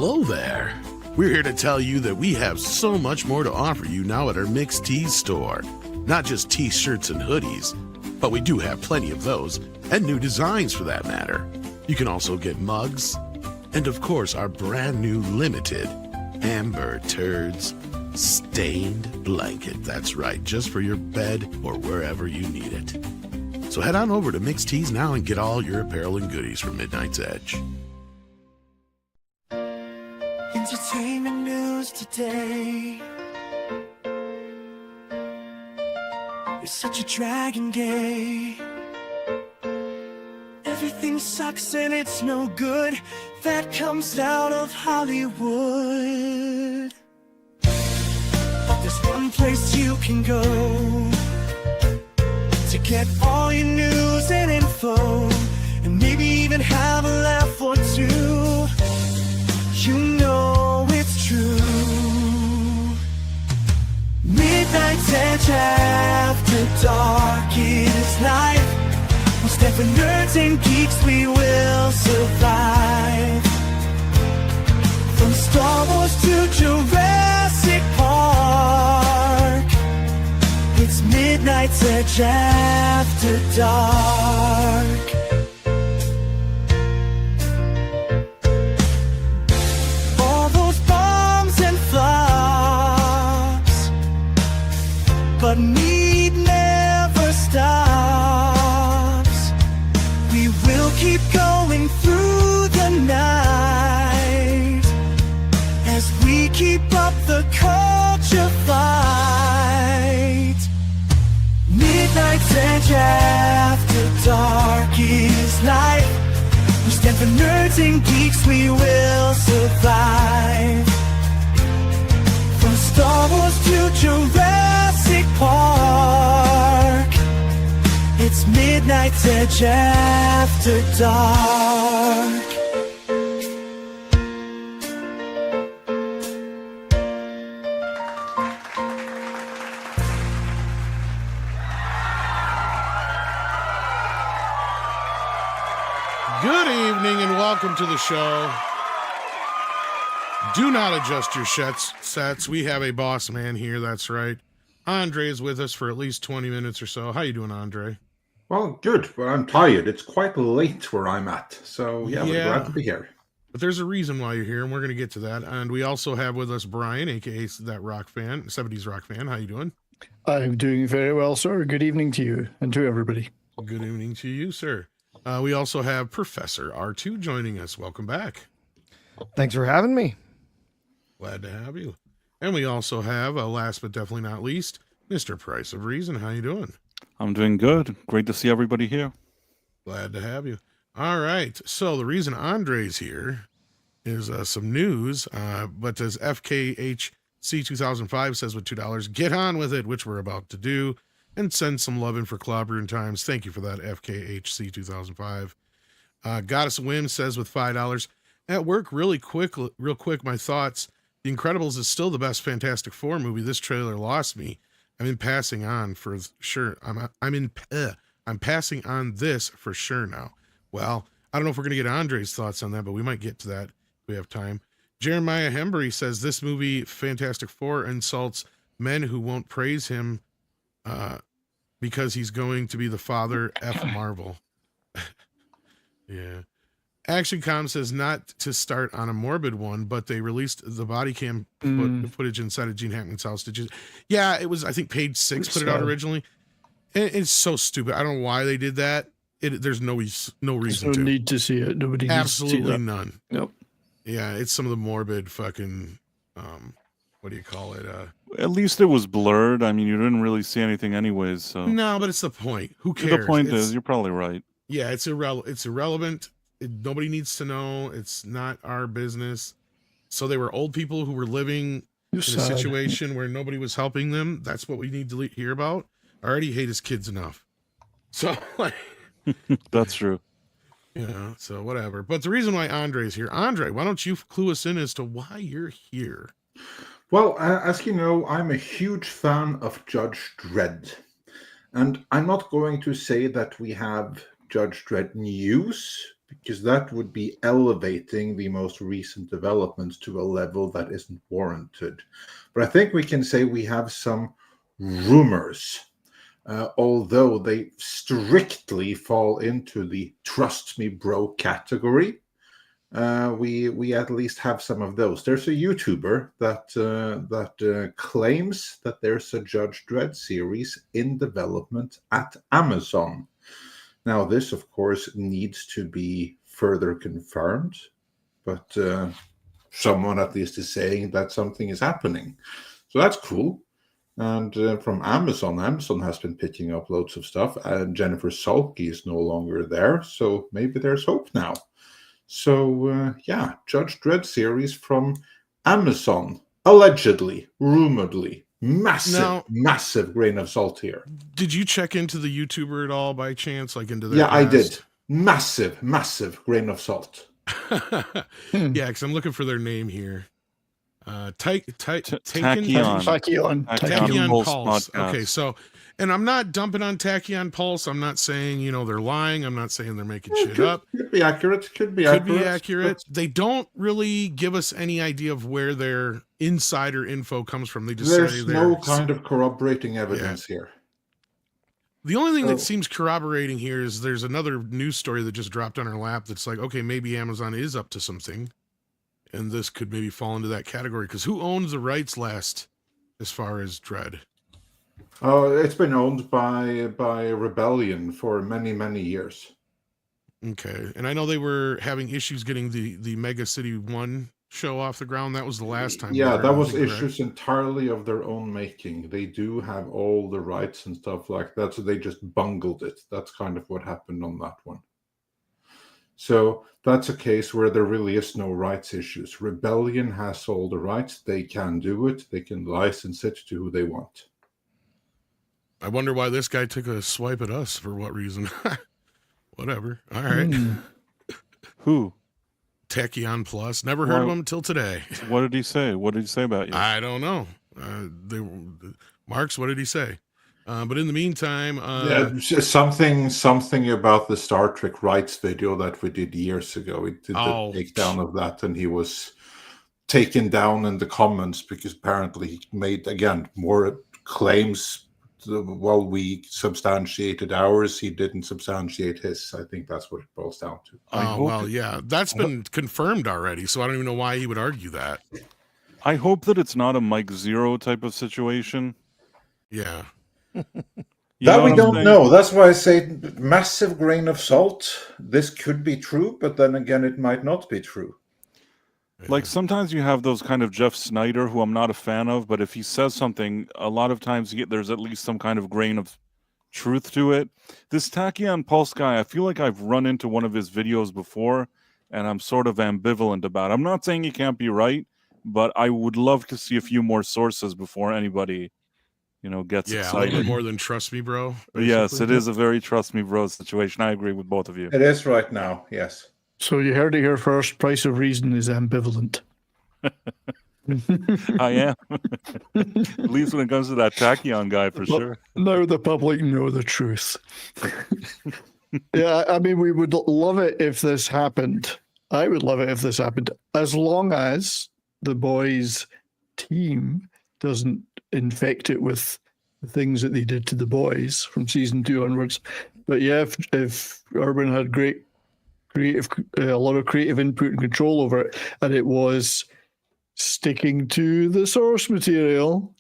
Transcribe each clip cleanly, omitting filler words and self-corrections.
Hello there. We're here to tell you that we have so much more to offer you now at our Mixed Tees store. Not just t-shirts and hoodies, but we do have plenty of those, and new designs for that matter. You can also get mugs, and of course our brand new limited Amber Turds stained blanket. That's right, just for your bed or wherever you need it. So head on over to Mixed Tees now and get all your apparel and goodies from Midnight's Edge. Entertainment news today. It's such a dragon gay. Everything sucks and it's no good. That comes out of Hollywood. But there's one place you can go to get all your news and info, and maybe even have a laugh or two. You know it's true. Midnight's Edge after dark is life. One step for nerds and geeks, we will survive. From Star Wars to Jurassic Park, it's Midnight's Edge after dark. But MEAD never stops. We will keep going through the night as we keep up the culture fight. Midnight's Edge after dark is life. We stand for nerds and geeks, we will survive. From Star Wars to Jurassic Park, it's Midnight's Edge after dark. Good evening and welcome to the show. Do not adjust your sets. We have a boss man here, that's right. Andre is with us for at least 20 minutes or so. How you doing, Andre? Well, good, but I'm tired. It's quite late where I'm at. So, yeah, we're glad to be here. But there's a reason why you're here, and we're going to get to that. And we also have with us Brian, a.k.a. that rock fan, 70s rock fan. How you doing? I'm doing very well, sir. Good evening to you and to everybody. Good evening to you, sir. We also have Professor R2 joining us. Welcome back. Thanks for having me. Glad to have you. And we also have, last but definitely not least, Mr. Price of Reason. How you doing? I'm doing good. Great to see everybody here. Glad to have you. All right. So the reason Andre's here is some news, but as FKHC 2005 says with $2, get on with it, which we're about to do, and send some love in for Clobbering Times. Thank you for that, FKHC 2005. Goddess Whim says with $5. At work, real quick, my thoughts. The Incredibles is still the best Fantastic Four movie. This trailer lost me. I'm passing on for sure. I'm passing on this for sure now. Well, I don't know if we're gonna get Andre's thoughts on that, but we might get to that if we have time. Jeremiah Hembury says this movie, Fantastic Four, insults men who won't praise him because he's going to be the father F Marvel. Yeah. ActionCom says not to start on a morbid one, but they released the body cam footage inside of Gene Hackman's house. Did you? Yeah, it was, I think, page 6 put it out originally. It's so stupid. I don't know why they did that. There's no reason no to. need to see it. Nobody needs Absolutely to see that. none. Nope. Yeah, it's some of the morbid fucking, what do you call it? At least it was blurred. I mean, you didn't really see anything anyways. So No, but it's the point. Who cares? the point is, you're probably right. Yeah, it's irrelevant. Nobody needs to know. It's not our business. So they were old people who were living in a situation where nobody was helping them. That's what we need to hear about. I already hate his kids enough. So, like, that's true. Yeah, so whatever. But the reason why Andre's here, Andre, why don't you clue us in as to why you're here? Well, as you know, I'm a huge fan of Judge Dredd. And I'm not going to say that we have Judge Dredd news, because that would be elevating the most recent developments to a level that isn't warranted. But I think we can say we have some rumors, although they strictly fall into the trust me bro category. We at least have some of those. There's a YouTuber that claims that there's a Judge Dredd series in development at Amazon. Now, this, of course, needs to be further confirmed, but someone at least is saying that something is happening. So that's cool. And from Amazon has been picking up loads of stuff, and Jennifer Salke is no longer there, so maybe there's hope now. So, yeah, Judge Dredd series from Amazon, allegedly, rumoredly. Massive grain of salt here. Did you check into the YouTuber at all by chance? Like into their Yeah, past? I did. Massive grain of salt. Yeah, because I'm looking for their name here. Tachyon Pulse. Okay, so, and I'm not dumping on Tachyon Pulse. I'm not saying, they're lying. I'm not saying they're making shit up. Could be accurate. Could be accurate. They don't really give us any idea of where their insider info comes from. They just there's no kind of corroborating evidence here. The only thing that seems corroborating here is there's another news story that just dropped on our lap that's like, okay, maybe Amazon is up to something. And this could maybe fall into that category, because who owns the rights last as far as Dredd? It's been owned by Rebellion for many years. Okay, and I know they were having issues getting the Mega City 1 show off the ground. That was the last time. Yeah, that was issues entirely of their own making. They do have all the rights and stuff like that, so they just bungled it. That's kind of what happened on that one. So that's a case where there really is no rights issues. Rebellion has all the rights. They can do it. They can license it to who they want. I wonder why this guy took a swipe at us. For what reason? Whatever. All right. Who? Tachyon Plus. Never heard of him till today. What did he say? What did he say about you? I don't know. Marks, what did he say? But in the meantime, something about the Star Trek rights video that we did years ago. We did the takedown of that, and he was taken down in the comments because apparently he made, again, more claims. While we substantiated ours, he didn't substantiate his. I think that's what it boils down to. Yeah, that's been confirmed already, so I don't even know why he would argue that. I hope that it's not a Mike Zero type of situation. Yeah. That we don't know. That's why I say massive grain of salt. This could be true, but then again, it might not be true. Like sometimes you have those kind of Jeff Snyder, who I'm not a fan of, but if he says something, a lot of times there's at least some kind of grain of truth to it. This Tachyon Pulse guy, I feel like I've run into one of his videos before, and I'm sort of ambivalent about it. I'm not saying he can't be right, but I would love to see a few more sources before anybody, gets excited. A little bit more than trust me, bro. Basically. Yes, it is a very trust me, bro situation. I agree with both of you. It is right now, yes. So you heard it here first. Price of Reason is ambivalent. I am. At least when it comes to that Tachyon guy, for sure. Now the public know the truth. Yeah, I mean, we would love it if this happened. I would love it if this happened, as long as the boys' team doesn't infect it with the things that they did to the boys from season 2 onwards. But yeah, if Urban had a lot of creative input and control over it, and it was sticking to the source material,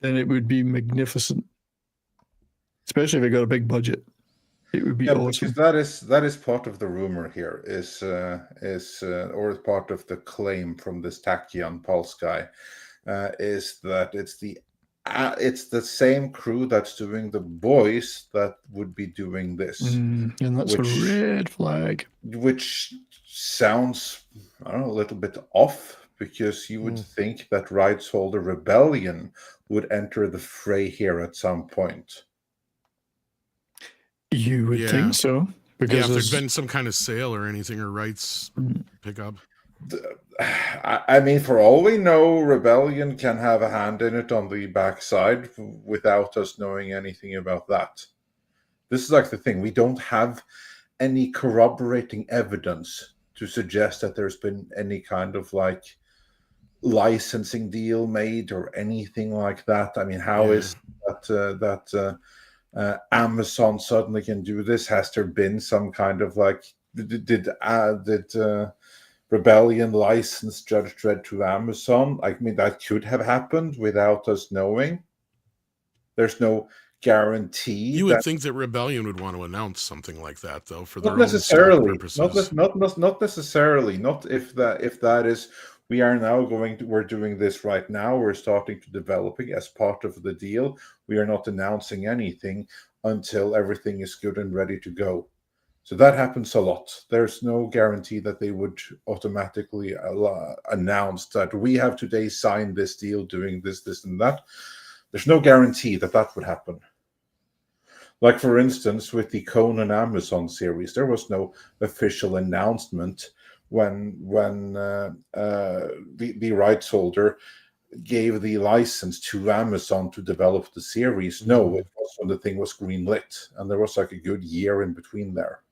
then it would be magnificent. Especially if it got a big budget, it would be awesome. Because that is part of the rumor here, or part of the claim from this Tachyon Pulse guy, is that it's the same crew that's doing the boys that would be doing this. And that's a red flag. Which sounds, I don't know, a little bit off, because you would think that Rights Holder Rebellion would enter the fray here at some point. You would think so. Because if there's been some kind of sale or anything, or rights pickup. I mean, for all we know, Rebellion can have a hand in it on the backside without us knowing anything about that. This is like the thing. We don't have any corroborating evidence to suggest that there's been any kind of like licensing deal made or anything like that. I mean, how is that Amazon suddenly can do this? Has there been some kind of like did Rebellion license Judge Dredd to Amazon? I mean, that could have happened without us knowing. There's no guarantee. You would think that Rebellion would want to announce something like that, though, for their not own stock necessarily. purposes. Not necessarily. Not if that is. We are now we're doing this right now. We're starting to developing as part of the deal. We are not announcing anything until everything is good and ready to go. So that happens a lot. There's no guarantee that they would automatically announce that we have today signed this deal, doing this, this, and that. There's no guarantee that that would happen. Like, for instance, with the Conan Amazon series, there was no official announcement when the rights holder gave the license to Amazon to develop the series. No, it was when the thing was greenlit, and there was like a good year in between there.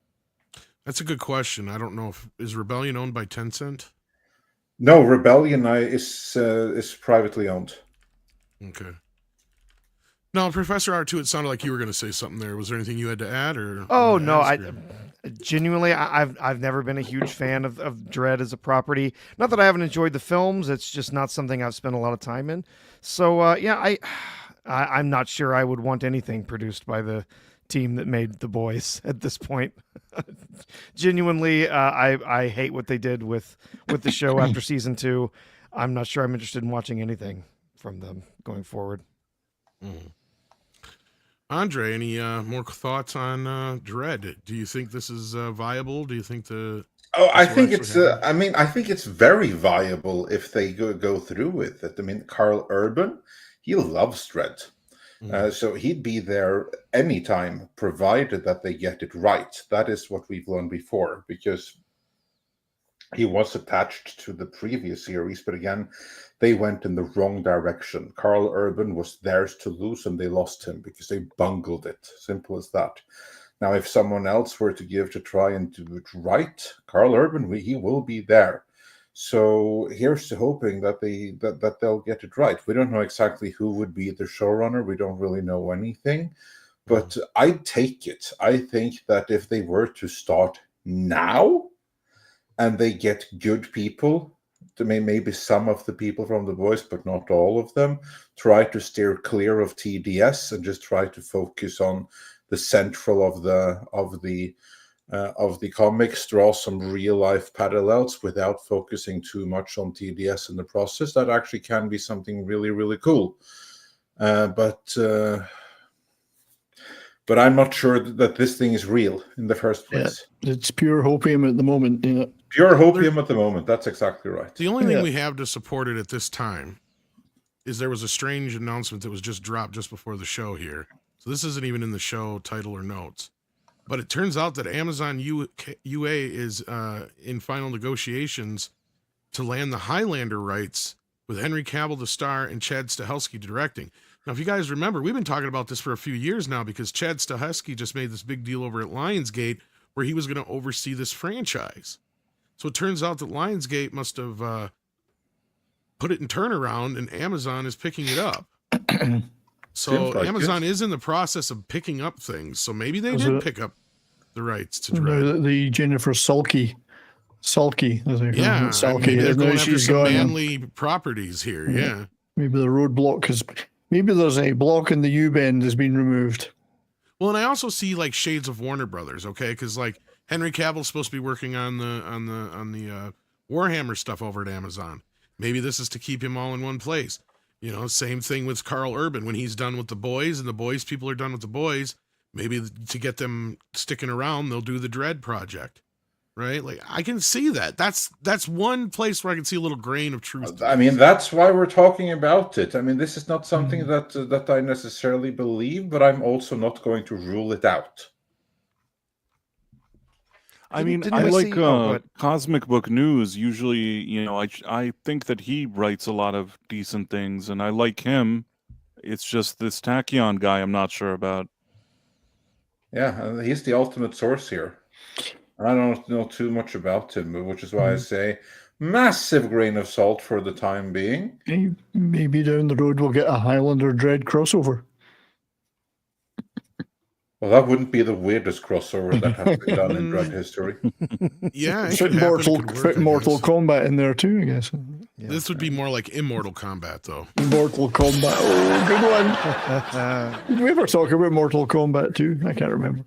That's a good question. I don't know is Rebellion owned by Tencent? No, Rebellion is privately owned. Okay. No, Professor R2, it sounded like you were going to say something there. Was there anything you had to add, or? Oh no, genuinely, I've never been a huge fan of Dredd as a property. Not that I haven't enjoyed the films; it's just not something I've spent a lot of time in. So yeah, I'm not sure I would want anything produced by the team that made The Boys at this point. Genuinely, I hate what they did with the show after season 2. I'm not sure I'm interested in watching anything from them going forward. Andre, any more thoughts on Dredd? Do you think this is viable? Do you think I think it's. I think it's very viable if they go through with it. I mean, Carl Urban, he loves Dredd, so he'd be there anytime, provided that they get it right. That is what we've learned before, because he was attached to the previous series, but again, they went in the wrong direction. Carl Urban was theirs to lose, and they lost him because they bungled it. Simple as that. Now, if someone else were to give to try and do it right, Carl Urban, he will be there. So here's to hoping that they'll get it right. We don't know exactly who would be the showrunner. We don't really know anything, but I'd take it. I think that if they were to start now, and they get good people, maybe some of the people from The Boys, but not all of them, try to steer clear of TDS and just try to focus on the central of the comics, draw some real life parallels without focusing too much on TDS in the process. That actually can be something really, really cool. But I'm not sure that this thing is real in the first place. Yeah, it's pure hopium at the moment. Yeah. Pure hopium at the moment. That's exactly right. The only thing we have to support it at this time is there was a strange announcement that was just dropped just before the show here. So this isn't even in the show title or notes. But it turns out that Amazon UA is in final negotiations to land the Highlander rights with Henry Cavill to star and Chad Stahelski directing. Now, if you guys remember, we've been talking about this for a few years now because Chad Stahelski just made this big deal over at Lionsgate where he was going to oversee this franchise. So it turns out that Lionsgate must have put it in turnaround, and Amazon is picking it up. So like Amazon is in the process of picking up things. So maybe they did pick up the rights to Dredd. The Jennifer Sulky. Yeah, Sulky. They're going after some manly properties here. Yeah. Maybe the roadblock is. Maybe there's a block in the U-bend has been removed. Well, and I also see like shades of Warner Brothers, okay? Because like Henry Cavill's supposed to be working on the Warhammer stuff over at Amazon. Maybe this is to keep him all in one place. You know, same thing with Carl Urban when he's done with The Boys and the Boys people are done with The Boys. Maybe to get them sticking around, they'll do the Dredd project, right? Like I can see that. That's one place where I can see a little grain of truth. I mean, that's why we're talking about it. I mean, this is not something that I necessarily believe, but I'm also not going to rule it out. I mean, I like Cosmic Book News. Usually, you know, I think that he writes a lot of decent things, and I like him. It's just this Tachyon guy I'm not sure about. Yeah, he's the ultimate source here. I don't know too much about him, which is why I Mm. say massive grain of salt for the time being. Maybe down the road we'll get a Highlander Dredd crossover. Well, that wouldn't be the weirdest crossover that has been done in Dredd history. Yeah, it Fit could happen. It could work, fit I Mortal guess. Kombat in there too, I guess. Yeah. This would be more like Immortal Kombat, though. Mortal Kombat. Oh, good one. Did we ever talk about Mortal Kombat 2? I can't remember.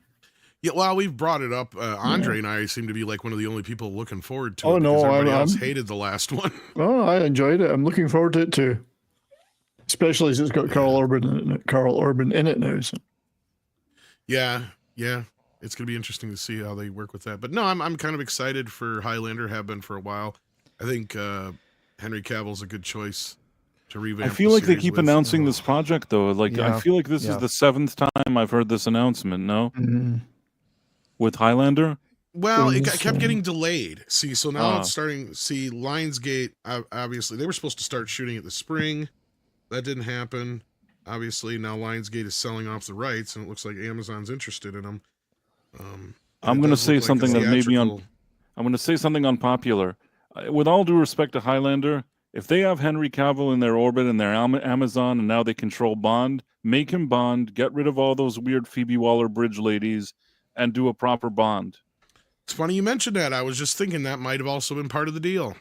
Yeah, well, we've brought it up. Andre and I seem to be like one of the only people looking forward to Oh, it. no, because everybody else I'm- hated the last one. Oh, I enjoyed it. I'm looking forward to it too. Especially as it's got Carl Urban in it now. So. Yeah, it's gonna be interesting to see how they work with that. But no, I'm kind of excited for Highlander. Have been for a while. I think Henry Cavill's a good choice to revamp. I feel the like they series keep with. announcing this project though. Like Yeah. I feel like this Yeah. is the 7th time I've heard this announcement. No, Mm. with Highlander. Well, it Yes, kept getting delayed. See, so now Ah. it's starting. See, Lionsgate. Obviously, they were supposed to start shooting it this spring. That didn't happen. Obviously, now Lionsgate is selling off the rights, and it looks like Amazon's interested in them. I'm going to say something that may be I'm going to say something unpopular. With all due respect to Highlander, if they have Henry Cavill in their orbit and they're Amazon and now they control Bond, make him Bond, get rid of all those weird Phoebe Waller-Bridge ladies, and do a proper Bond. It's funny you mentioned that. I was just thinking that might have also been part of the deal.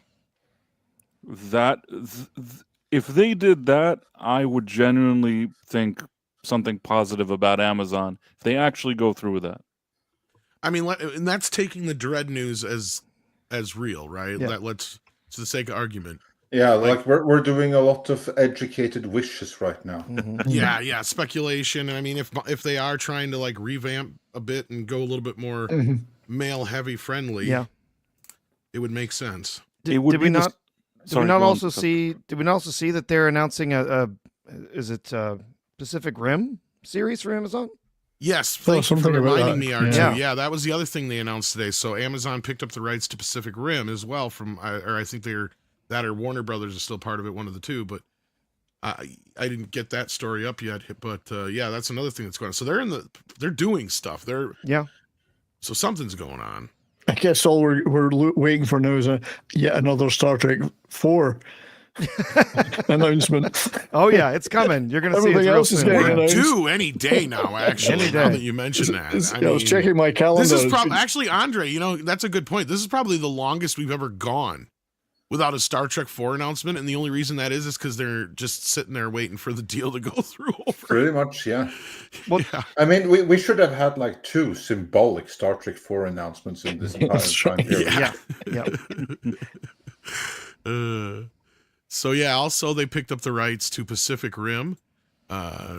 If they did that, I would genuinely think something positive about Amazon if they actually go through with that. I mean, and that's taking the Dredd news as real, right? Yeah. Let's, for the sake of argument. Yeah, like we're doing a lot of educated wishes right now. Mhm. Yeah, speculation. And I mean, if they are trying to like revamp a bit and go a little bit more Mhm. male heavy friendly, Yeah. it would make sense. It would Did we be the- not? Did Sorry, we not go on. also see? Did we not also see that they're announcing is it Pacific Rim series for Amazon? Yes, thank you for something about reminding that. me, R2. Yeah. Yeah, that was the other thing they announced today. So Amazon picked up the rights to Pacific Rim as well from, or I think or Warner Brothers is still part of it, one of the two. But I didn't get that story up yet. But yeah, that's another thing that's going on. So they're doing stuff. Yeah. So something's going on. I guess all we're waiting for now is yet another Star Trek 4 announcement. Oh yeah, it's coming. You're gonna see it Everything real else is soon. getting We're announced. due any day now, actually. Any Now day. that you mention that. I was checking my calendar. This is It's probably been- actually, Andre, that's a good point. This is probably the longest we've ever gone without a Star Trek 4 announcement. And the only reason that is because they're just sitting there waiting for the deal to go through over. Pretty much, yeah. Well, Yeah. I mean, we should have had like 2 symbolic Star Trek 4 announcements in this entire That's time right. period. yeah. Yeah. So yeah, also they picked up the rights to Pacific Rim.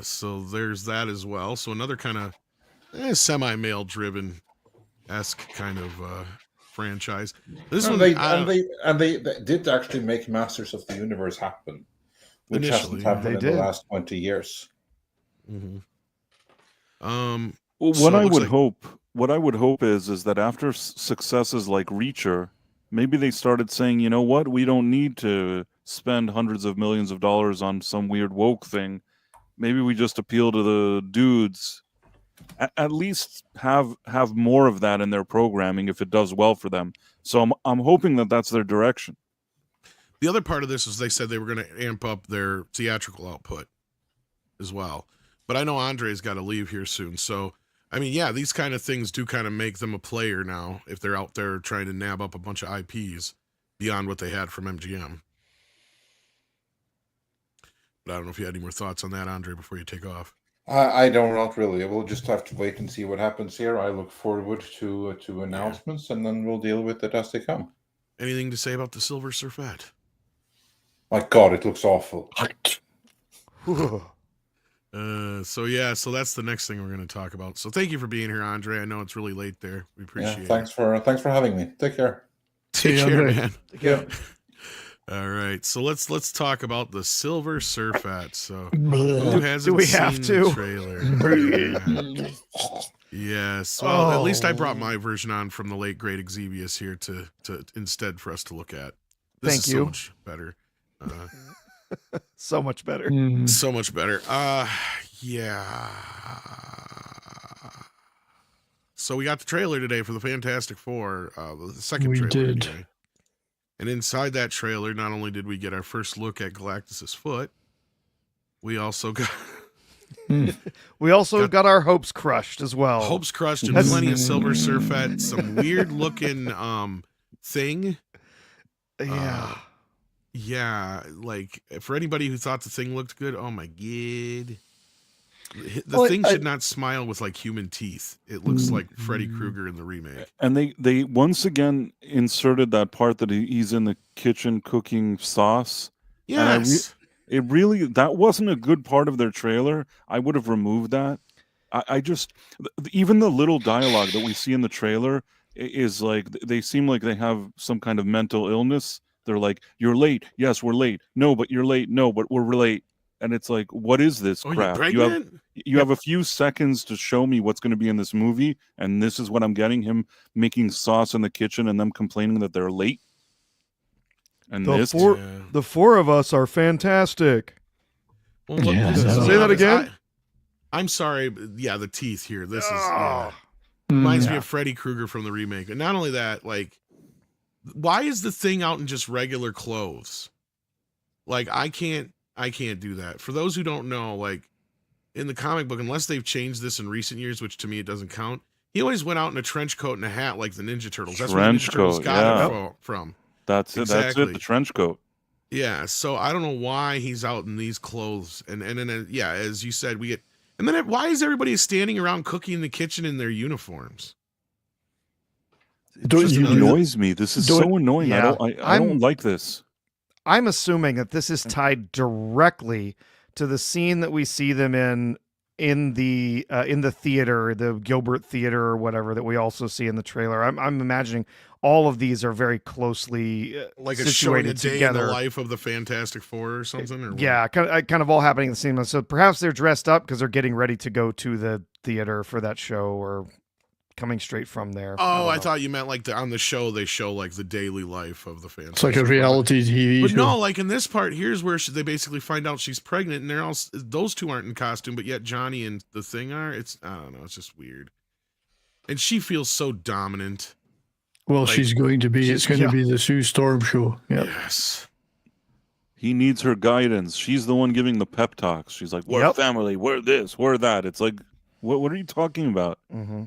So there's that as well. So another kind of semi-male driven esque kind of franchise. This And one they did actually make Masters of the Universe happen, which Initially, hasn't happened they in did. the last 20 years. mhm. Well, So what it I looks would like- hope is that after successes like Reacher, maybe they started saying, you know what, we don't need to spend hundreds of millions of dollars on some weird woke thing. Maybe we just appeal to the dudes. At least have more of that in their programming if it does well for them. So I'm hoping that that's their direction. The other part of this is they said they were going to amp up their theatrical output as well. But I know Andre's got to leave here soon. So, I mean, yeah, these kind of things do kind of make them a player now if they're out there trying to nab up a bunch of IPs beyond what they had from MGM. But I don't know if you had any more thoughts on that, Andre, before you take off. I don't, not really. We'll just have to wait and see what happens here. I look forward to announcements, and then we'll deal with it as they come. Anything to say about the Silver Surfette? My God, it looks awful. Whew. So that's the next thing we're going to talk about. So thank you for being here, Andre. I know it's really late there. We appreciate Yeah, it. thanks for having me. Take care. Take See you, care, Andre. man. Yeah. All right, so let's talk about the Silver Surfette. So who Bleh. hasn't we have seen to? the trailer? Yes. Well, at least I brought Oh. my version on from the late great Exebius here to instead for us to look at. This Thank is you. so much better. So much better. Mm. So much better. Yeah. So we got the trailer today for the Fantastic Four, the second We trailer. did. Anyway. And inside that trailer, not only did we get our first look at Galactus's foot, we also got We also got our hopes crushed as well. hopes crushed and plenty of silver surfette, some weird looking thing. Yeah. Yeah, like for anybody who thought the thing looked good, oh my god. The Well, thing should not smile with like human teeth. It looks like Freddy Krueger in the remake. And they once again inserted that part that he's in the kitchen cooking sauce. Yes. It really, that wasn't a good part of their trailer. I would have removed that. I just, even the little dialogue that we see in the trailer is like, they seem like they have some kind of mental illness. They're like, you're late. Yes, we're late. No, but you're late. No, but we're late. And it's like, what is this Oh, crap? you're pregnant? You have a few seconds to show me what's going to be in this movie, and this is what I'm getting: him making sauce in the kitchen and them complaining that they're late. And The this, four, the four of us are fantastic. Well, look, Yeah, this is no. Say that again? I'm sorry, but yeah, the teeth here. This is Oh. reminds me of Freddy Krueger from the remake. And not only that, like, why is the thing out in just regular clothes? Like, I can't do that. For those who don't know, like in the comic book, unless they've changed this in recent years, which to me it doesn't count, he always went out in a trench coat and a hat like the Ninja Turtles. That's where the Trench Ninja Turtles coat, got yeah. it from. that's it. That's Exactly. it. The trench coat. Yeah, so I don't know why he's out in these clothes. And then, yeah, as you said, we get... And then why is everybody standing around cooking in the kitchen in their uniforms? Don't It just you- annoys me. This is so annoying. Yeah. I don't like this. I'm assuming that this is tied directly to the scene that we see them in the theater, the Gilbert Theater or whatever that we also see in the trailer. I'm imagining all of these are very closely Like a showing a situated day together. in the life of the Fantastic Four or something? Or what? Yeah, kind of all happening at the same time. So perhaps they're dressed up because they're getting ready to go to the theater for that show, or coming straight from there. Oh, don't I know. thought you meant like on the show they show like the daily life of the Fantastic It's like a Four. reality TV But show. no, like in this part, here's where they basically find out she's pregnant, and they're all those two aren't in costume, but yet Johnny and the Thing are. It's I don't know, it's just weird. And she feels so dominant. Well, like, she's going to be. It's going yeah. to be the Sue Storm show. Yep. Yes. He needs her guidance. She's the one giving the pep talks. She's like, "We're Yep. family. We're this. We're that." It's like, what are you talking about? Mm-hmm.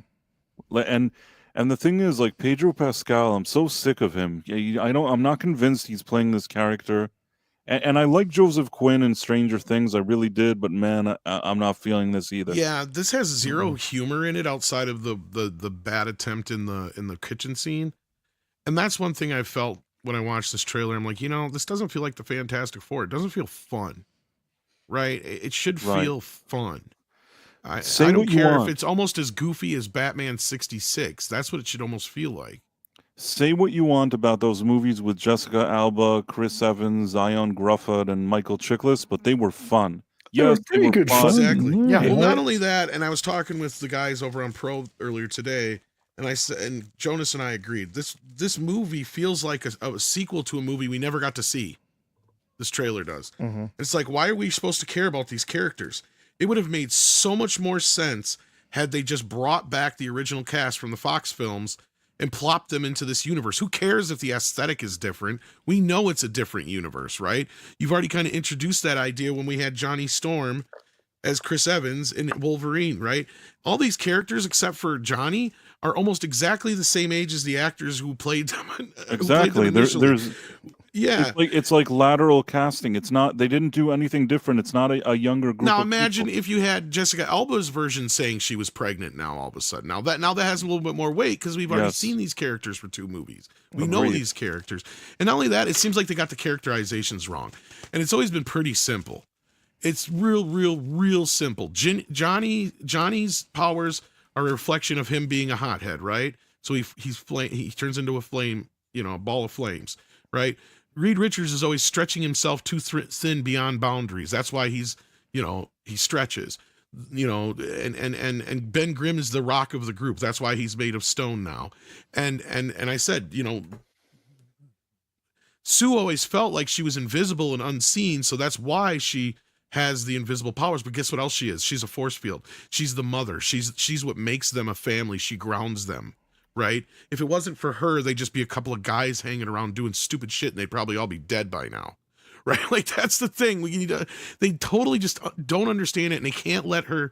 And the thing is, like Pedro Pascal, I'm so sick of him. I'm not convinced he's playing this character. And I like Joseph Quinn in Stranger Things. I really did, but man, I'm not feeling this either. Yeah, this has zero humor in it outside of the bad attempt in the kitchen scene. And that's one thing I felt when I watched this trailer. I'm like, this doesn't feel like the Fantastic Four. It doesn't feel fun. Right? It should feel fun. I don't care if it's almost as goofy as Batman 66. That's what it should almost feel like. Say what you want about those movies with Jessica Alba, Chris Evans, Zion Grufford, and Michael Chiklis, but they were fun. They were Yes, pretty good fun. Exactly. Yeah. Well, not only that, and I was talking with the guys over on Pro earlier today, and I said, and Jonas and I agreed, this movie feels like a sequel to a movie we never got to see. This trailer does. Mm-hmm. It's like, why are we supposed to care about these characters? It would have made so much more sense had they just brought back the original cast from the Fox films and plopped them into this universe. Who cares if the aesthetic is different? We know it's a different universe, right? You've already kind of introduced that idea when we had Johnny Storm as Chris Evans in Wolverine, right? All these characters, except for Johnny, are almost exactly the same age as the actors who played them. Exactly. There's yeah. it's like lateral casting. It's not. They didn't do anything different. It's not a younger group. Now of imagine people. if you had Jessica Alba's version saying she was pregnant. Now all of a sudden, now that has a little bit more weight because we've already Yes. seen these characters for 2 movies. We know Agreed. these characters, and not only that, it seems like they got the characterizations wrong, and it's always been pretty simple. It's real simple. Johnny's powers are a reflection of him being a hothead, right? So he turns into a flame, a ball of flames, right? Reed Richards is always stretching himself too thin beyond boundaries. That's why he stretches, and Ben Grimm is the rock of the group. That's why he's made of stone now. And I said, Sue always felt like she was invisible and unseen. So that's why she has the invisible powers, but guess what else she is? She's a force field. She's the mother. She's what makes them a family. She grounds them, right? If it wasn't for her, they'd just be a couple of guys hanging around doing stupid shit, and they'd probably all be dead by now, right? Like, that's the thing. They totally just don't understand it, and they can't let her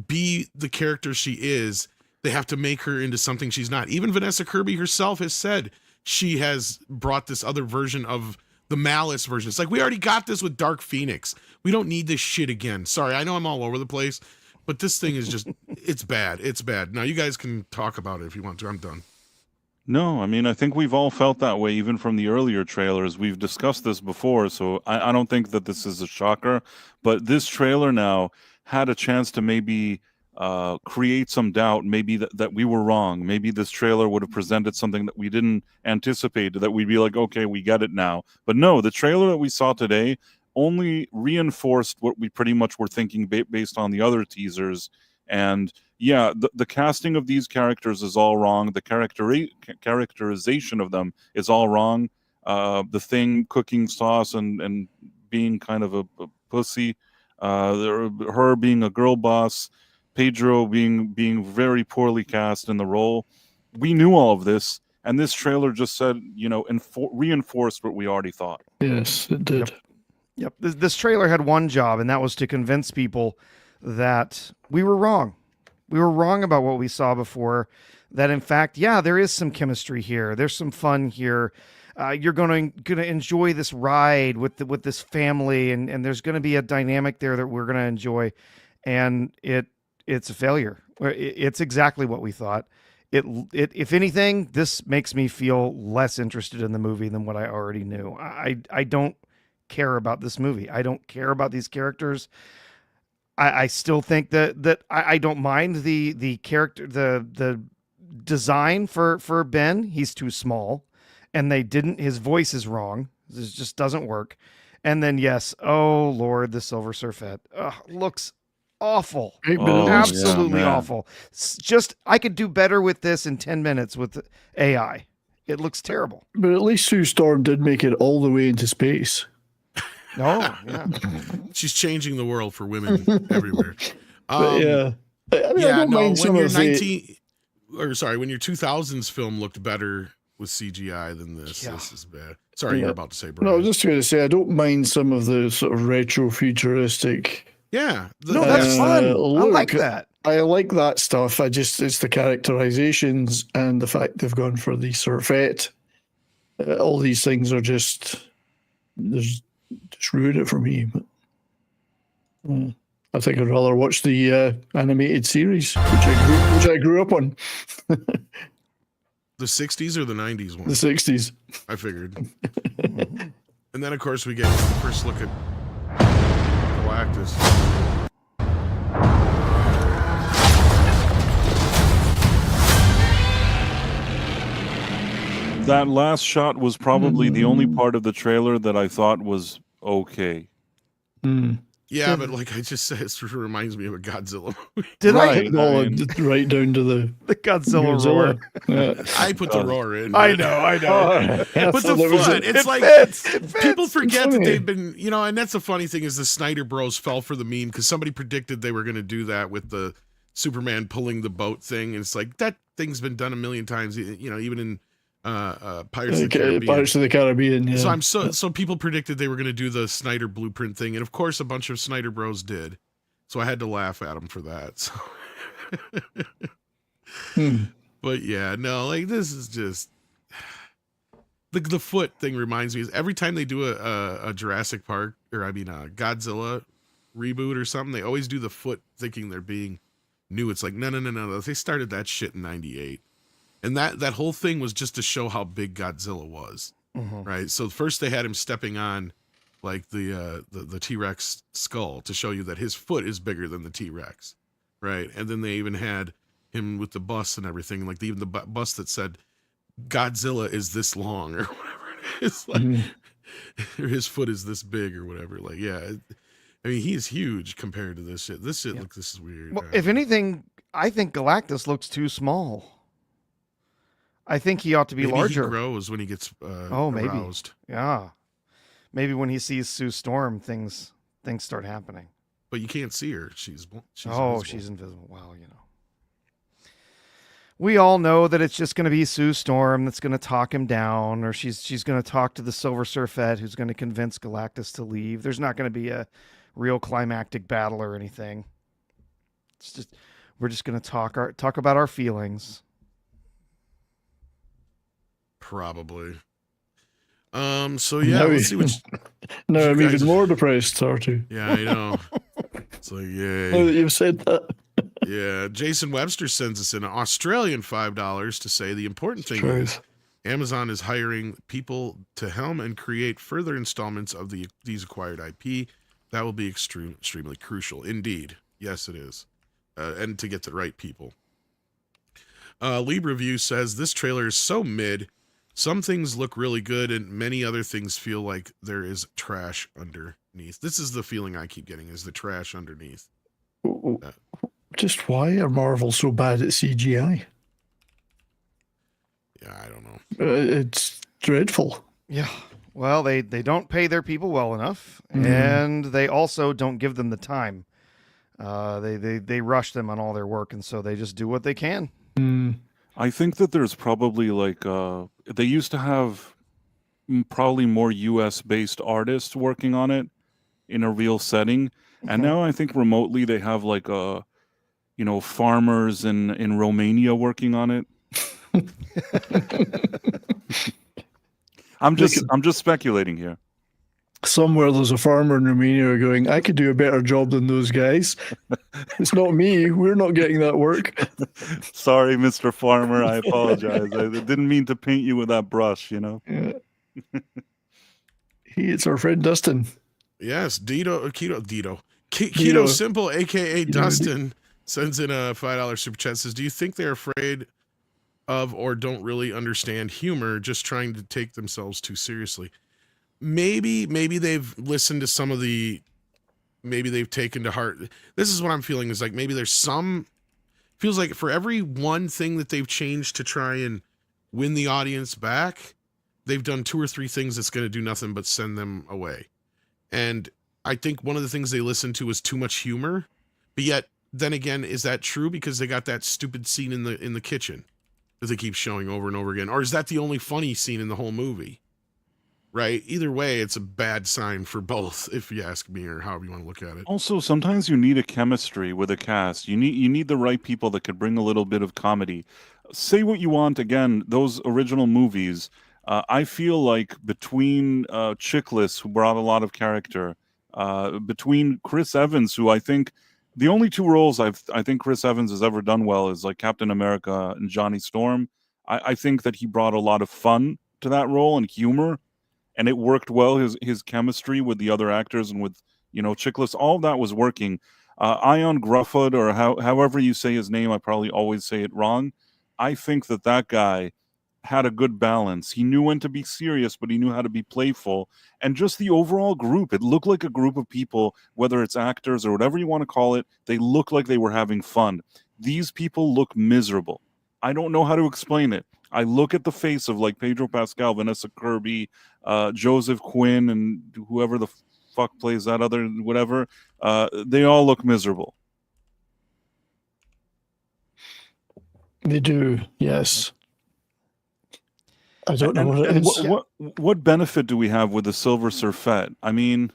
be the character she is. They have to make her into something she's not. Even Vanessa Kirby herself has said she has brought this other version of the Malice version. It's like, we already got this with Dark Phoenix. We don't need this shit again. Sorry, I know I'm all over the place, but this thing is just, it's bad. It's bad. Now, you guys can talk about it if you want to. I'm done. No, I mean, I think we've all felt that way, even from the earlier trailers. We've discussed this before, so I don't think that this is a shocker. But this trailer now had a chance to maybe create some doubt, maybe that we were wrong. Maybe this trailer would have presented something that we didn't anticipate, that we'd be like, okay, we get it now. But no, the trailer that we saw today only reinforced what we pretty much were thinking based on the other teasers. And yeah, the casting of these characters is all wrong. The characterization of them is all wrong. The Thing cooking sauce and being kind of a pussy, her being a girl boss, Pedro being very poorly cast in the role. We knew all of this, and this trailer just said, reinforced what we already thought. Yes, it did. Yep. This trailer had one job, and that was to convince people that we were wrong. We were wrong about what we saw before. That, in fact, yeah, there is some chemistry here. There's some fun here. You're going to enjoy this ride with this family, and there's going to be a dynamic there that we're going to enjoy. And it's a failure. It's exactly what we thought. If anything, this makes me feel less interested in the movie than what I already knew. I don't care about this movie. I don't care about these characters. I still think that I don't mind the character, the design for Ben. He's too small, and his voice is wrong. This just doesn't work. And then, yes, oh Lord, the Silver Surfette looks awful. Absolutely awful. I could do better with this in 10 minutes with AI. It looks terrible. But at least Sue Storm did make it all the way into space. Oh, yeah. She's changing the world for women everywhere. Yeah. I mean, I don't mind some when your of when your 2000s film looked better with CGI than this, This is bad. Sorry, you're about to say, Brian. No, I was just going to say, I don't mind some of the sort of retro futuristic. Yeah. That's fun. I like that. I like that stuff. It's the characterizations and the fact they've gone for the Surfette. All these things are just ruin it for me. But I think I'd rather watch the animated series, which I grew up on. The 60s or the 90s one? The 60s. I figured. And then, of course, we get the first look at Galactus. That last shot was probably the only part of the trailer that I thought was okay. Yeah, but like I just said, it sort of reminds me of a Godzilla movie. Right down to the Godzilla roar. Yeah. I put the roar in. I know. But the fun, it's like fits. people forget that they've been, and that's the funny thing is the Snyder Bros fell for the meme because somebody predicted they were going to do that with the Superman pulling the boat thing, and it's like that thing's been done a million times, even in Pirates of the Caribbean. Pirates of the Caribbean, yeah. So people predicted they were going to do the Snyder blueprint thing, and of course a bunch of Snyder Bros did. So I had to laugh at them for that. So. But yeah, no, like this is just the foot thing reminds me. Is every time they do a Jurassic Park a Godzilla reboot or something, they always do the foot thinking they're being new. It's like no. They started that shit in '98. And that whole thing was just to show how big Godzilla was, right? So first they had him stepping on like the T-Rex skull to show you that his foot is bigger than the T-Rex, right? And then they even had him with the bus and everything, like even the bus that said Godzilla is this long or whatever it is, like or his foot is this big or whatever. Like, yeah, I mean he's huge compared to this shit. This shit, this is weird. Well, if anything, I think Galactus looks too small. I think he ought to be larger. He grows when he gets maybe aroused. Yeah, maybe when he sees Sue Storm, things things start happening. But you can't see her. She's Oh, invisible. she's invisible. Well, we all know that it's just going to be Sue Storm that's going to talk him down, or she's going to talk to the Silver Surfette, who's going to convince Galactus to leave. There's not going to be a real climactic battle or anything. It's just we're just going to talk about our feelings. Probably. So yeah, Now let's see what. now you I'm guys- even more depressed, Artie. Yeah, I know. It's like, Now yay. that you've said that. Yeah, Jason Webster sends us an Australian $5 to say the important thing is Truth. Amazon is hiring people to helm and create further installments of these acquired IP. That will be extremely crucial. Indeed. Yes, it is. And to get the right people. Leab Review says this trailer is so mid. Some things look really good and many other things feel like there is trash underneath. This is the feeling I keep getting, is the trash underneath. Just why are Marvel so bad at CGI? Yeah, I don't know. It's dreadful. Yeah. Well, they don't pay their people well enough, and they also don't give them the time. They rush them on all their work, and so they just do what they can. I think that there's probably like they used to have probably more US based artists working on it in a real setting, and now I think remotely they have like farmers in Romania working on it. I'm just speculating here. Somewhere there's a farmer in Romania going, I could do a better job than those guys. It's not me. We're not getting that work. Sorry, Mr. Farmer. I apologize. I didn't mean to paint you with that brush, Yeah. It's our friend Dustin. Yes, Keto Keto. Simple, aka Keto. Dustin, sends in a $5 super chat. Says, "Do you think they're afraid of or don't really understand humor, just trying to take themselves too seriously?" Maybe they've listened to some of the. Maybe they've taken to heart. This is what I'm feeling, is like maybe there's some. Feels like for every one thing that they've changed to try and win the audience back, they've done 2 or 3 things that's going to do nothing but send them away. And I think one of the things they listened to was too much humor. But yet, then again, is that true? Because they got that stupid scene in the kitchen that they keep showing over and over again. Or is that the only funny scene in the whole movie? Right? Either way, it's a bad sign for both, if you ask me, or however you want to look at it. Also, sometimes you need a chemistry with a cast. You need the right people that could bring a little bit of comedy. Say what you want. Again, those original movies, I feel like between Chiklis, who brought a lot of character, between Chris Evans, who I think the only 2 roles I think Chris Evans has ever done well is like Captain America and Johnny Storm. I think that he brought a lot of fun to that role and humor, and it worked well. His chemistry with the other actors and with Chiklis, all of that was working. Ion Gruffud, or however you say his name, I probably always say it wrong. I think that guy had a good balance. He knew when to be serious, but he knew how to be playful. And just the overall group, it looked like a group of people, whether it's actors or whatever you want to call it, they looked like they were having fun. These people look miserable. I don't know how to explain it. I look at the face of like Pedro Pascal, Vanessa Kirby, Joseph Quinn, and whoever the fuck plays that other whatever. They all look miserable. They do, yes. I don't know what it is. What benefit do we have with the Silver Surfette? I mean,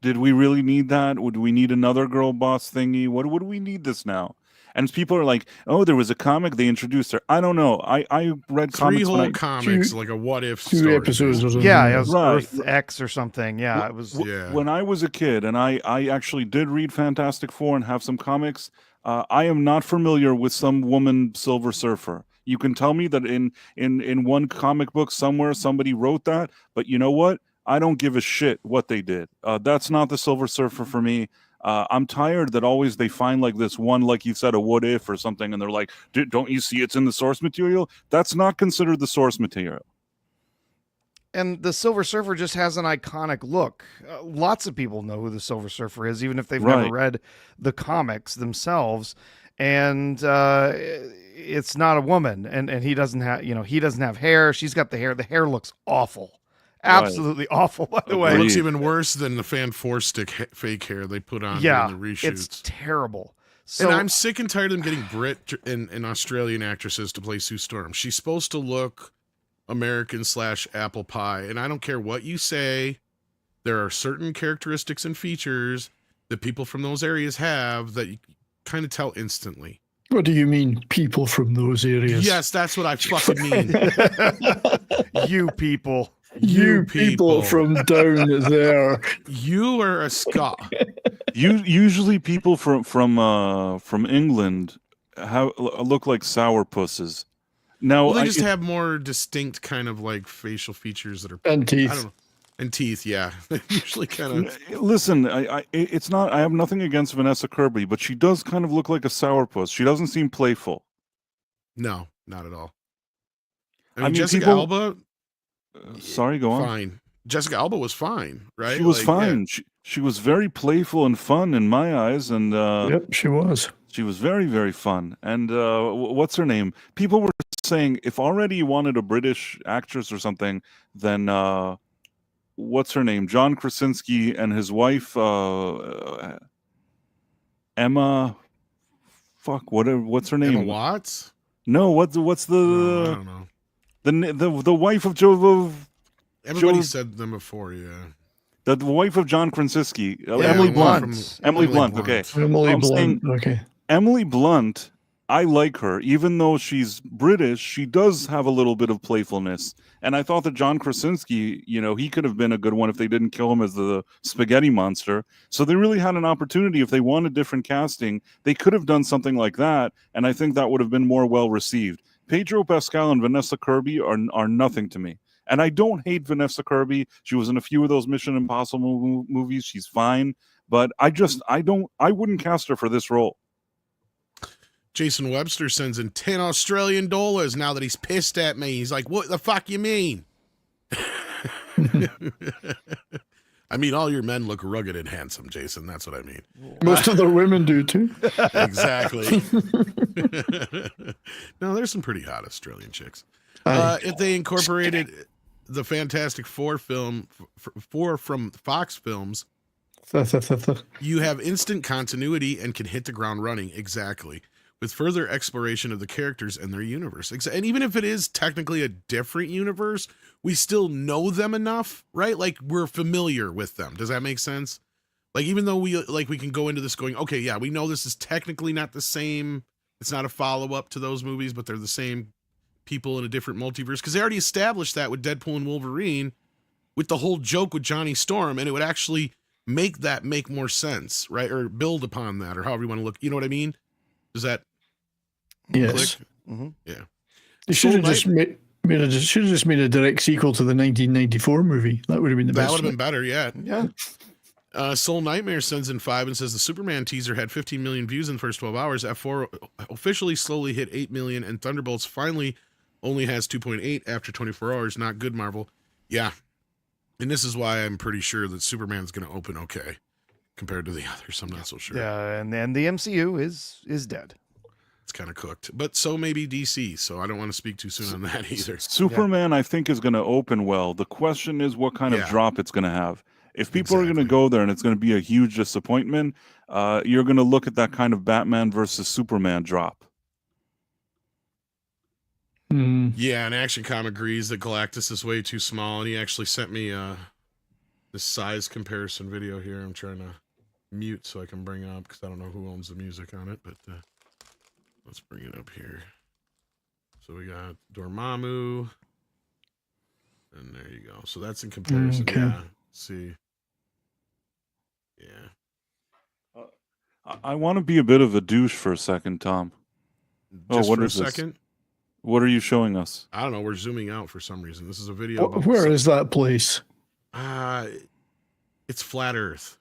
did we really need that? Would we need another girl boss thingy? What do we need this now? And people are like, "Oh, there was a comic they introduced her." I don't know. I read 3 comics whole when comics, 2 like a what if 2 story. episodes or something. Yeah, it was Right. Earth X or something. Yeah, it was. Yeah. When I was a kid, and I actually did read Fantastic Four and have some comics, I am not familiar with some woman Silver Surfer. You can tell me that in one comic book somewhere somebody wrote that, but you know what? I don't give a shit what they did. That's not the Silver Surfer for me. I'm tired that always they find like this one, like you said, a what if or something, and they're like, don't you see it's in the source material? That's not considered the source material. And the Silver Surfer just has an iconic look. Lots of people know who the Silver Surfer is, even if they've Right. never read the comics themselves. And it's not a woman, and he doesn't have hair. She's got the hair. The hair looks awful, absolutely awful, by the It way. looks even worse than the Fan 4-stick fake hair they put on Yeah, during the reshoots. it's terrible. So And I'm sick and tired of them getting Brit and Australian actresses to play Sue Storm. She's supposed to look American/apple pie. And I don't care what you say. There are certain characteristics and features that people from those areas have that you kind of tell instantly. What do you mean, people from those areas? Yes, that's what I fucking mean. you people. You people from down there. You are a Scot. Usually people from England look like sourpusses. Now Well, they just have more distinct kind of like facial features that are And teeth. I don't know. And teeth, yeah. They usually kind of listen. It's not. I have nothing against Vanessa Kirby, but she does kind of look like a sourpuss. She doesn't seem playful. No, not at all. I mean, Jessica people- Alba, Sorry, go on. fine. Jessica Alba was fine, right? She was Like, fine. She was very playful and fun in my eyes, and Yep, she was. she was very, very fun. And what's her name? People were saying if already you wanted a British actress or something, then what's her name? John Krasinski and his wife Emma. Fuck, what's her name? Emma Watts? No, what's I the don't know. the wife of Joe? Everybody Joe- said them before, yeah. The wife of John Krasinski, Yeah, Emily the one Blunt. from- Emily Blunt. Okay. Emily I'm saying- Blunt. Okay. Emily Blunt, I like her. Even though she's British, she does have a little bit of playfulness. And I thought that John Krasinski, he could have been a good one if they didn't kill him as the spaghetti monster. So they really had an opportunity. If they wanted different casting, they could have done something like that. And I think that would have been more well received. Pedro Pascal and Vanessa Kirby are nothing to me. And I don't hate Vanessa Kirby. She was in a few of those Mission Impossible movies. She's fine. But I wouldn't cast her for this role. Jason Webster sends in 10 Australian dollars now that he's pissed at me. He's like, what the fuck you mean? I mean, all your men look rugged and handsome, Jason. That's what I mean. Most of the women do too. Exactly. No, there's some pretty hot Australian chicks. If they incorporated the Fantastic Four film, four from Fox Films, you have instant continuity and can hit the ground running. Exactly. With further exploration of the characters and their universe. And even if it is technically a different universe, we still know them enough, right? Like we're familiar with them. Does that make sense? Like, even though we can go into this going, okay, yeah, we know this is technically not the same. It's not a follow-up to those movies, but they're the same people in a different multiverse. Because they already established that with Deadpool and Wolverine, with the whole joke with Johnny Storm, and it would actually make more sense, right? Or build upon that, or however you want to look. You know what I mean? Does that Yes. click? Mm-hmm. Yeah. They should have Soul just made a direct sequel to the 1994 movie. That would have been the That best. would have been better, yeah. Yeah. Soul Nightmare sends in 5 and says the Superman teaser had 15 million views in the first 12 hours. F4 officially slowly hit 8 million, and Thunderbolts finally only has 2.8 after 24 hours. Not good, Marvel. Yeah. And this is why I'm pretty sure that Superman's going to open okay compared to the others. I'm not so sure. Yeah, and then the MCU is dead. It's kind of cooked. But so maybe DC, so I don't want to speak too soon on that either. Superman, I think, is going to open well. The question is what kind of Yeah. drop it's going to have. If people are going to Exactly. go there and it's going to be a huge disappointment, you're going to look at that kind of Batman versus Superman drop. Hmm. Yeah, and Action Com agrees that Galactus is way too small, and he actually sent me this size comparison video here. I'm trying to mute so I can bring it up because I don't know who owns the music on it, but let's bring it up here. So we got Dormammu, and there you go. So that's in comparison. Okay. Yeah. See. Yeah. I want to be a bit of a douche for a second, Tom. Just what for a is this? second. What are you showing us? I don't know. We're zooming out for some reason. This is a video. about Where is that place? It's flat Earth.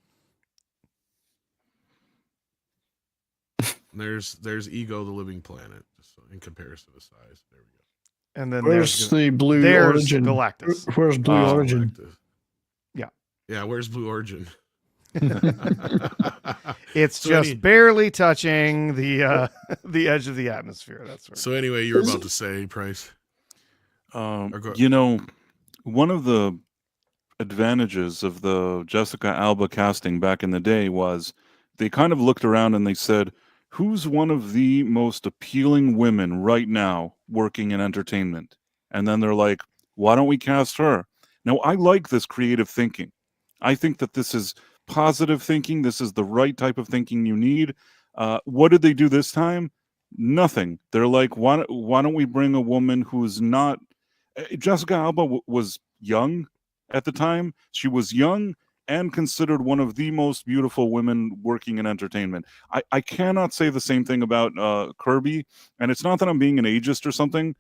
There's Ego, the living planet, just in comparison to size. There we go. And then Where's the Blue there's Origin? Galactus. Where's Blue Oh, Origin? Galactus. Yeah. Yeah, where's Blue Origin? It's So just any- barely touching the the edge of the atmosphere. That's right. So anyway, you were about to say, Price. Or go- One of the advantages of the Jessica Alba casting back in the day was they kind of looked around and they said, who's one of the most appealing women right now working in entertainment? And then they're like, why don't we cast her? Now, I like this creative thinking. I think that this is positive thinking. This is the right type of thinking you need. What did they do this time? Nothing. They're like, why don't we bring a woman who's not... Jessica Alba was young at the time. She was young and considered one of the most beautiful women working in entertainment. I cannot say the same thing about Kirby, and it's not that I'm being an ageist or something.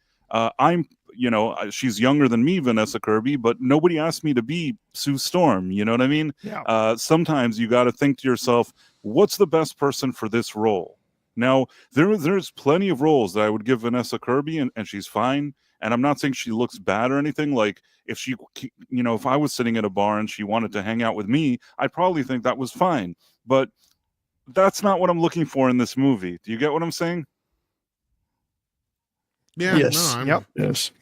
She's younger than me, Vanessa Kirby, but nobody asked me to be Sue Storm. You know what I mean? Yeah. Sometimes you got to think to yourself, what's the best person for this role? Now, there's plenty of roles that I would give Vanessa Kirby, and she's fine. And I'm not saying she looks bad or anything. Like, if if I was sitting at a bar and she wanted to hang out with me, I'd probably think that was fine. But that's not what I'm looking for in this movie. Do you get what I'm saying? Yeah. Yes. No, Yes.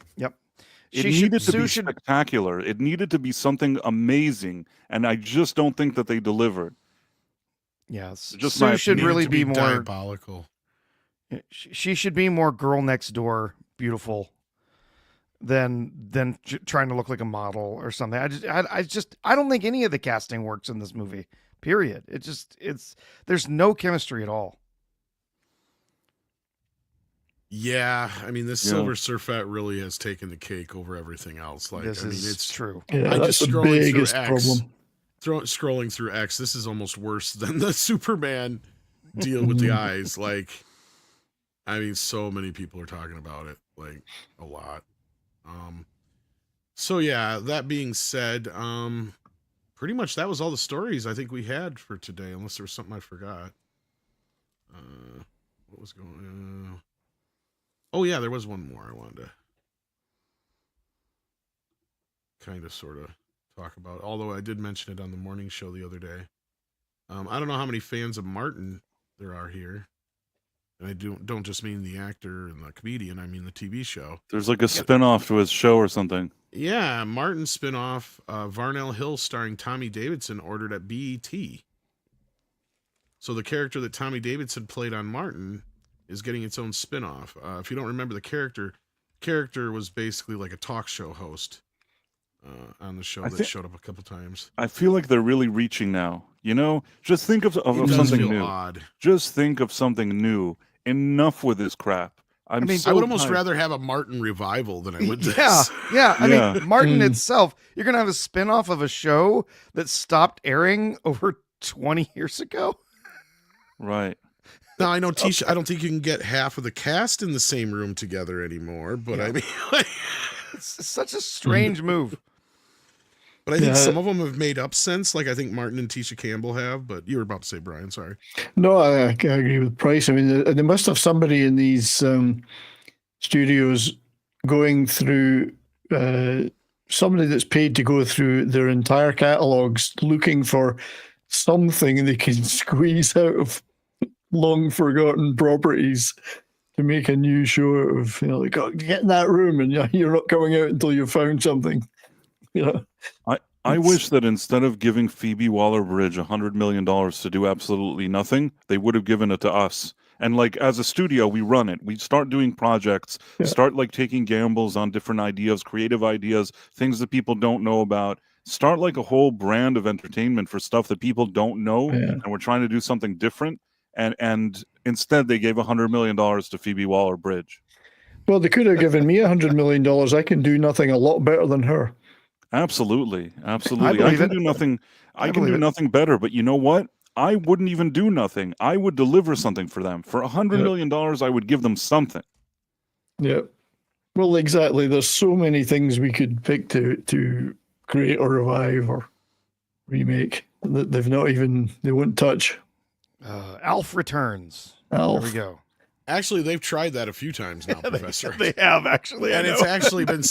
It needed to be spectacular. It needed to be something amazing. And I just don't think that they delivered. Yes. Just Sue should really be more diabolical. She should be more girl next door, beautiful, than trying to look like a model or something. I don't think any of the casting works in this movie. Period. There's no chemistry at all. Yeah, I mean, this Silver Surfette really has taken the cake over everything else. Like, It's true. Yeah, I that's just the scrolling through biggest X. problem. Scrolling through X, this is almost worse than the Superman deal with the eyes. Like, I mean, so many people are talking about it, like a lot. So yeah, that being said, pretty much that was all the stories I think we had for today, unless there was something I forgot. What was going on? Oh yeah, there was one more I wanted to kind of sort of talk about, although I did mention it on the morning show the other day. I don't know how many fans of Martin there are here. And I don't just mean the actor and the comedian, I mean the TV show. There's like a spinoff to his show or something. Yeah, Martin spinoff, Varnell Hill starring Tommy Davidson, ordered at BET. So the character that Tommy Davidson played on Martin is getting its own spinoff. If you don't remember the character was basically like a talk show host on the show that showed up a couple times. I feel like they're really reaching now. You know, just think of something new. Odd. Just think of something new. Enough with this crap. I would almost rather have a Martin revival than I would this. Yeah. I mean, Martin itself, you're going to have a spinoff of a show that stopped airing over 20 years ago. Right. Now, I know, Tisha, I don't think you can get half of the cast in the same room together anymore, but I mean... It's such a strange move. But I think some of them have made up since, like I think Martin and Tisha Campbell have, but you were about to say, Brian, sorry. No, I agree with Price. I mean, they must have somebody in these studios going through, somebody that's paid to go through their entire catalogs looking for something they can squeeze out of long forgotten properties to make a new show of, like, oh, get in that room and you're not coming out until you've found something. I wish that instead of giving Phoebe Waller-Bridge $100 million to do absolutely nothing, they would have given it to us. And like, as a studio, we run it. We start doing projects, start like taking gambles on different ideas, creative ideas, things that people don't know about. Start like a whole brand of entertainment for stuff that people don't know, and we're trying to do something different. And instead, they gave $100 million to Phoebe Waller-Bridge. Well, they could have given me $100 million. I can do nothing a lot better than her. Absolutely. I can do nothing. I can do nothing better. But you know what? I wouldn't even do nothing. I would deliver something for them. For $100 million, I would give them something. Yeah. Well, exactly. There's so many things we could pick to create or revive or remake that they won't touch. Alf Returns. Alf. There we go. Actually, they've tried that a few times now, Professor. They have, actually. And it's actually been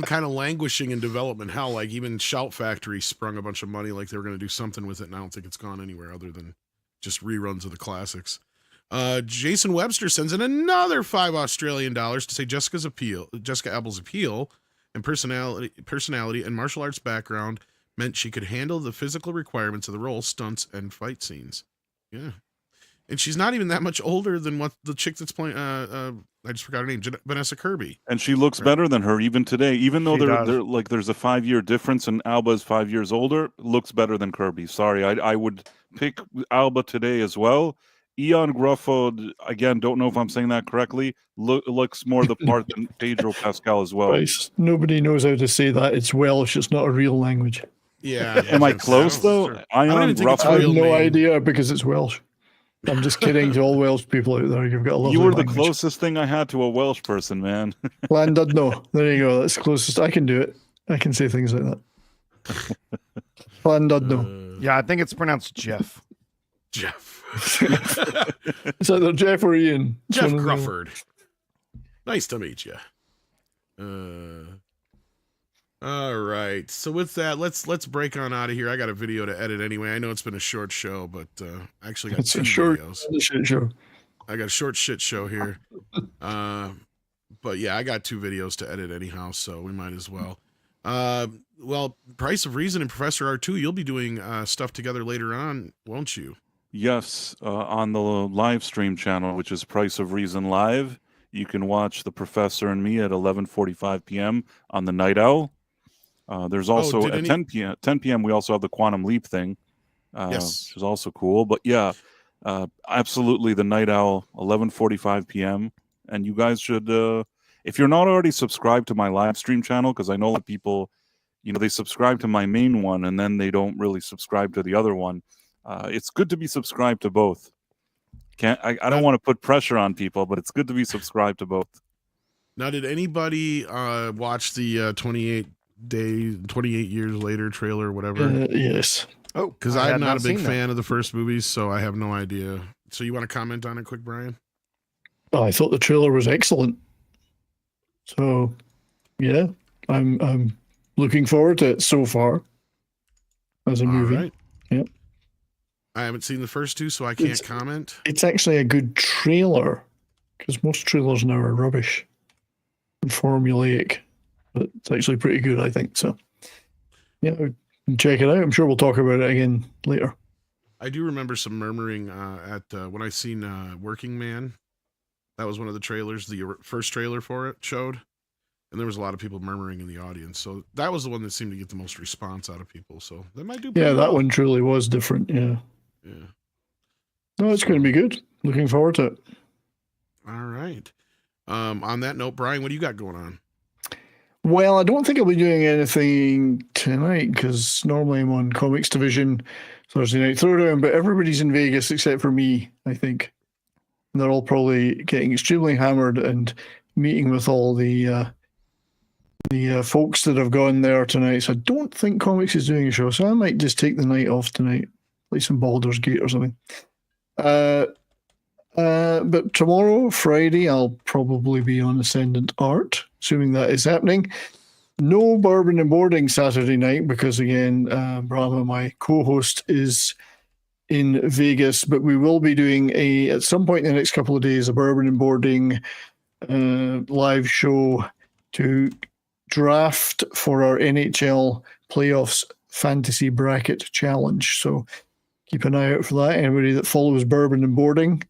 kind of languishing in development. Hell, like even Shout Factory sprung a bunch of money like they were going to do something with it, and I don't think it's gone anywhere other than just reruns of the classics. Jason Webster sends in another $5 Australian to say Jessica Alba's appeal and personality and martial arts background meant she could handle the physical requirements of the role, stunts, and fight scenes. Yeah. And she's not even that much older than what the chick that's playing, I just forgot her name, Vanessa Kirby. And she looks better than her even today, even though She does. they're like there's a 5-year difference and Alba's 5 years older. Looks better than Kirby. Sorry, I would pick Alba today as well. Ian Gruffo, again, don't know if I'm saying that correctly. Looks more the part than Pedro Pascal as well. Right. Nobody knows how to say that. It's Welsh. It's not a real language. Yeah. Am I close though? I don't even think it's I have real no name. idea because it's Welsh. I'm just kidding to all Welsh people out there. You've got a lovely You were the language. closest thing I had to a Welsh person, man. Llandudno. There you go. That's the closest. I can do it. I can say things like that. Llandudno. Yeah, I think it's pronounced Jeff. Jeff. It's either Jeff or Ian. It's Jeff one of them. Crawford. Nice to meet you. All right. So with that, let's break on out of here. I got a video to edit anyway. I know it's been a short show, but I actually got It's two a short videos. shit show. I got a short shit show here. But yeah, I got 2 videos to edit anyhow, so we might as well. Well, Price of Reason and Professor R2, you'll be doing stuff together later on, won't you? Yes, on the live stream channel, which is Price of Reason Live. You can watch the Professor and me at 11:45 p.m. on the Night Owl. There's also did at any- 10 p.m. we also have the Quantum Leap thing, Yes. which is also cool. But yeah, absolutely the Night Owl, 11:45 p.m. And you guys should, if you're not already subscribed to my live stream channel, because I know a lot of people, they subscribe to my main one and then they don't really subscribe to the other one. It's good to be subscribed to both. I don't want to put pressure on people, but it's good to be subscribed to both. Now, did anybody watch the 28 years later trailer or whatever? Yes. Oh, Because I I'm had not a big seen that. fan of the first movies, so I have no idea. So you want to comment on it quick, Brian? Oh, I thought the trailer was excellent. So, yeah, I'm looking forward to it so far as a All movie. right. Yep. I haven't seen the first 2, so I can't It's- comment. It's actually a good trailer because most trailers now are rubbish and formulaic, but it's actually pretty good, I think. So, yeah, check it out. I'm sure we'll talk about it again later. I do remember some murmuring at when I seen Working Man. That was one of the trailers. The first trailer for it showed, and there was a lot of people murmuring in the audience. So that was the one that seemed to get the most response out of people. So that might do. Yeah, pretty that well. one truly was different. Yeah. Yeah. No, it's going to be good. Looking forward to it. All right. On that note, Brian, what do you got going on? Well, I don't think I'll be doing anything tonight because normally I'm on Comics Division Thursday Night Throwdown, but everybody's in Vegas except for me, I think. And they're all probably getting extremely hammered and meeting with all the folks that have gone there tonight. So I don't think Comics is doing a show, so I might just take the night off tonight, play some Baldur's Gate or something. But tomorrow, Friday, I'll probably be on Ascendant Art, assuming that is happening. No Bourbon and Boarding Saturday night because, again, Brahma, my co-host, is in Vegas. But we will be doing at some point in the next couple of days, a Bourbon and Boarding live show to draft for our NHL Playoffs Fantasy Bracket Challenge. So keep an eye out for that. Anybody that follows Bourbon and Boarding,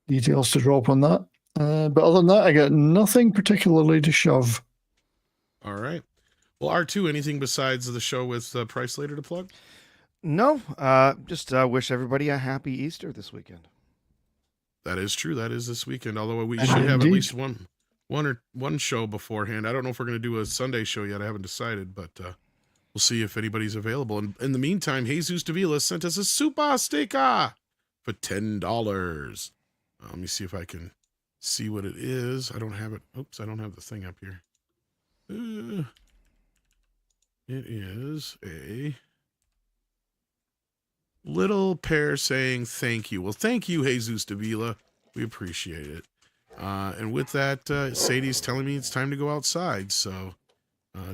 details to drop on that. But other than that, I got nothing particularly to shove. All right. Well, R2, anything besides the show with Price later to plug? No, just wish everybody a happy Easter this weekend. That is true. That is this weekend. Although we And should have at indeed. least one show beforehand. I don't know if we're going to do a Sunday show yet. I haven't decided, but we'll see if anybody's available. And in the meantime, Jesus Davila sent us a super sticker for $10. Let me see if I can see what it is. I don't have it. Oops, I don't have the thing up here. It is a little pair saying thank you. Well, thank you, Jesus Davila. We appreciate it. And with that, Sadie's telling me it's time to go outside. So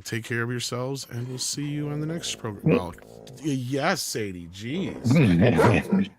take care of yourselves, and we'll see you on the next program. Well, yes, Sadie. Jeez.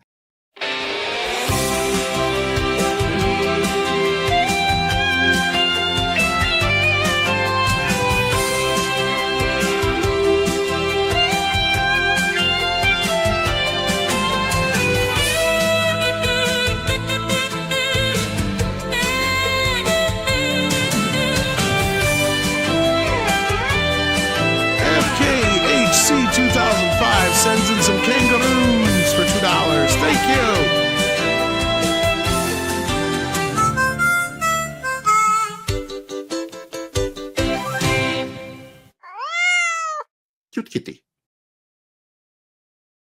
Cute kitty.